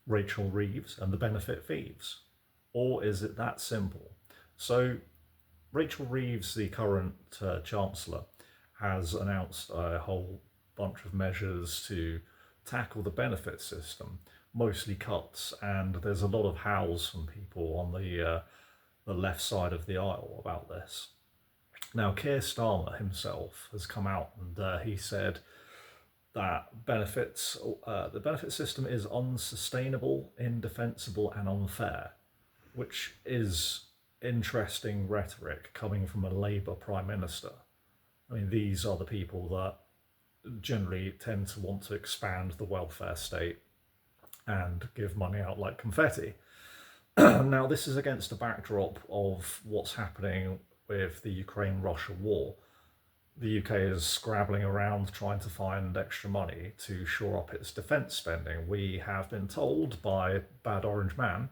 Rachel Reeves and the benefit thieves? Or is it that simple? So, Rachel Reeves, the current Chancellor, has announced a whole bunch of measures to tackle the benefit system, mostly cuts, and there's a lot of howls from people on the left side of the aisle about this. Now, Keir Starmer himself has come out and he said that the benefit system is unsustainable, indefensible, and unfair, which is interesting rhetoric coming from a Labour Prime Minister. I mean, these are the people that generally tend to want to expand the welfare state and give money out like confetti. Now, this is against a backdrop of what's happening with the Ukraine-Russia war. The UK is scrabbling around trying to find extra money to shore up its defence spending. We have been told by Bad Orange Man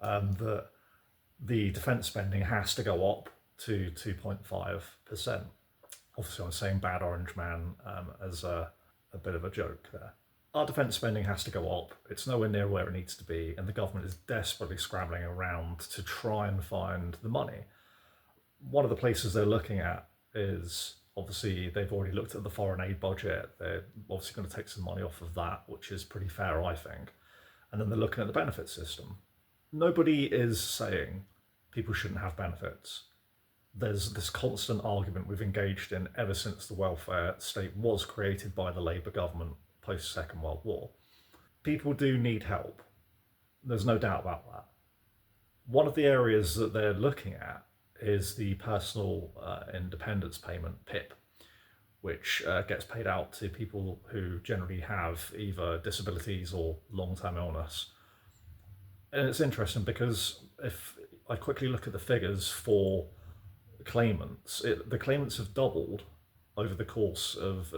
that the defence spending has to go up to 2.5%. Obviously, I'm saying Bad Orange Man as a bit of a joke there. Our defence spending has to go up. It's nowhere near where it needs to be, and the government is desperately scrambling around to try and find the money. One of the places they're looking at is, obviously, they've already looked at the foreign aid budget. They're obviously going to take some money off of that, which is pretty fair, I think. And then they're looking at the benefit system. Nobody is saying people shouldn't have benefits. There's this constant argument we've engaged in ever since the welfare state was created by the Labour government post Second World War. People do need help. There's no doubt about that. One of the areas that they're looking at is the personal independence payment, PIP, which gets paid out to people who generally have either disabilities or long-term illness. And it's interesting because if I quickly look at the figures for claimants, the claimants have doubled over the course of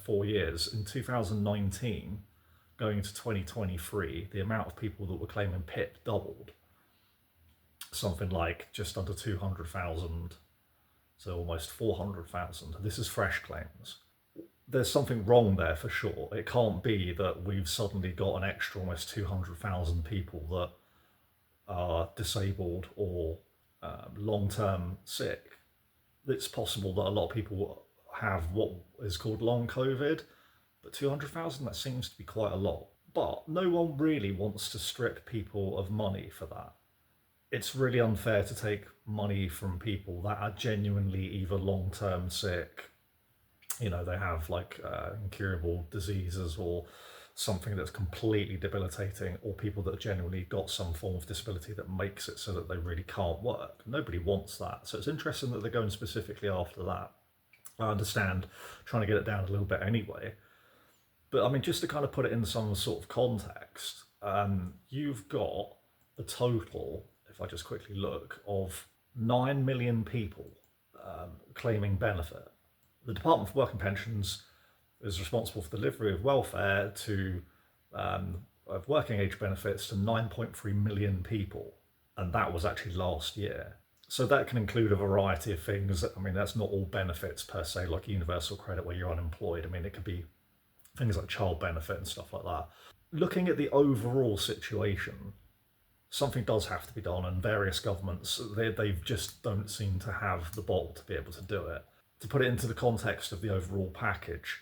4 years. In 2019, going into 2023, the amount of people that were claiming PIP doubled. Something like just under 200,000 to almost 400,000. This is fresh claims. There's something wrong there for sure. It can't be that we've suddenly got an extra almost 200,000 people that are disabled or long-term sick. It's possible that a lot of people have what is called long COVID, but 200,000, that seems to be quite a lot. But no one really wants to strip people of money for that. It's really unfair to take money from people that are genuinely either long-term sick, they have like incurable diseases or something that's completely debilitating, or people that genuinely got some form of disability that makes it so that they really can't work. Nobody wants that. So it's interesting that they're going specifically after that. I understand trying to get it down a little bit anyway. But I mean, just to kind of put it in some sort of context, you've got a total, if I just quickly look, of 9 million people claiming benefit. The Department for Work and Pensions is responsible for the delivery of welfare to of working age benefits to 9.3 million people, and that was actually last year. So that can include a variety of things. I mean, that's not all benefits per se, like universal credit where you're unemployed. I mean, it could be things like child benefit and stuff like that. Looking at the overall situation, something does have to be done, and various governments, they just don't seem to have the bottle to be able to do it. To put it into the context of the overall package,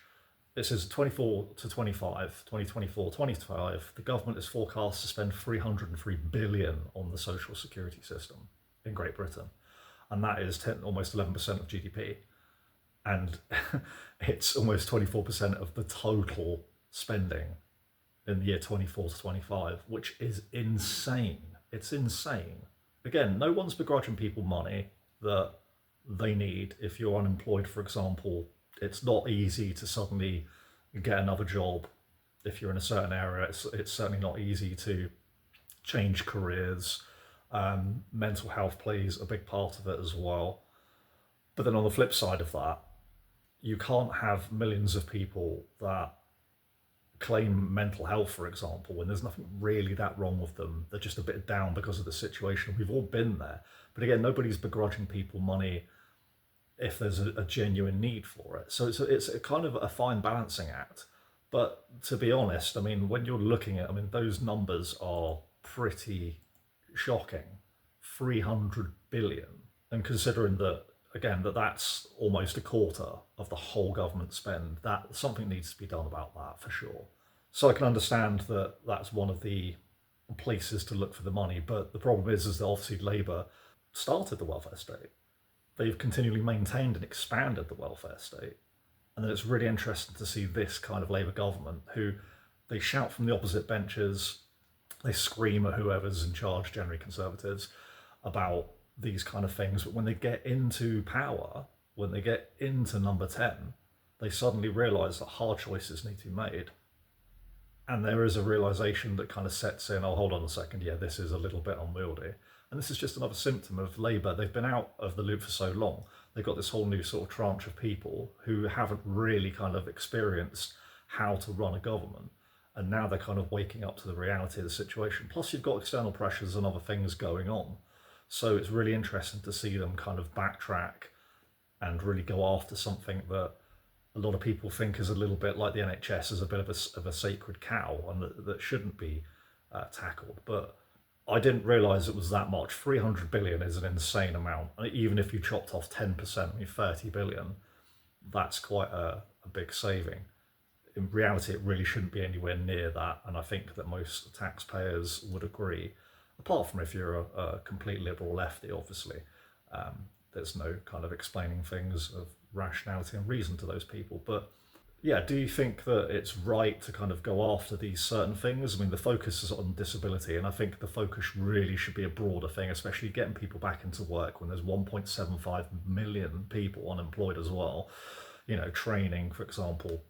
it says 24 to 25, 2024, 2025, the government is forecast to spend 303 billion on the social security system in Great Britain. And that is almost 11% of GDP. And it's almost 24% of the total spending in the year 24 to 25, which is insane. It's insane. Again, no one's begrudging people money that they need. If you're unemployed, for example, it's not easy to suddenly get another job. If you're in a certain area, it's certainly not easy to change careers. Mental health plays a big part of it as well. But then on the flip side of that, you can't have millions of people that claim mental health, for example, when there's nothing really that wrong with them. They're just a bit down because of the situation. We've all been there. But again, nobody's begrudging people money if there's a genuine need for it. So it's a kind of a fine balancing act. But to be honest, I mean, when you're looking at, I mean, those numbers are pretty shocking. 300 billion. And considering that, again, that's almost a quarter of the whole government spend, that something needs to be done about that for sure. So I can understand that that's one of the places to look for the money, but the problem is that obviously Labour started the welfare state. They've continually maintained and expanded the welfare state. And then it's really interesting to see this kind of Labour government who they shout from the opposite benches, they scream at whoever's in charge, generally Conservatives, about these kind of things. But when they get into power, when they get into number 10, they suddenly realise that hard choices need to be made. And there is a realisation that kind of sets in, oh, hold on a second, yeah, this is a little bit unwieldy. And this is just another symptom of Labour. They've been out of the loop for so long. They've got this whole new sort of tranche of people who haven't really kind of experienced how to run a government. And now they're kind of waking up to the reality of the situation. Plus, you've got external pressures and other things going on. So it's really interesting to see them kind of backtrack and really go after something that a lot of people think is a little bit like the NHS, as a bit of a sacred cow, and that shouldn't be tackled. But I didn't realise it was that much. 300 billion is an insane amount. Even if you chopped off 10%, I mean 30 billion, that's quite a big saving. In reality, it really shouldn't be anywhere near that, and I think that most taxpayers would agree, apart from if you're a complete liberal lefty, obviously. There's no kind of explaining things of rationality and reason to those people. But yeah, do you think that it's right to kind of go after these certain things? I mean, the focus is on disability, and I think the focus really should be a broader thing, especially getting people back into work when there's 1.75 million people unemployed as well. You know, training, for example,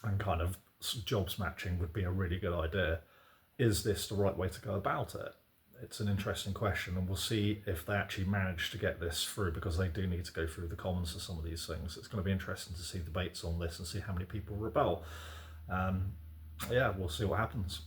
and kind of jobs matching would be a really good idea. Is this the right way to go about it? It's an interesting question, and we'll see if they actually manage to get this through, because they do need to go through the Commons for some of these things. It's going to be interesting to see debates on this and see how many people rebel. Yeah, we'll see what happens.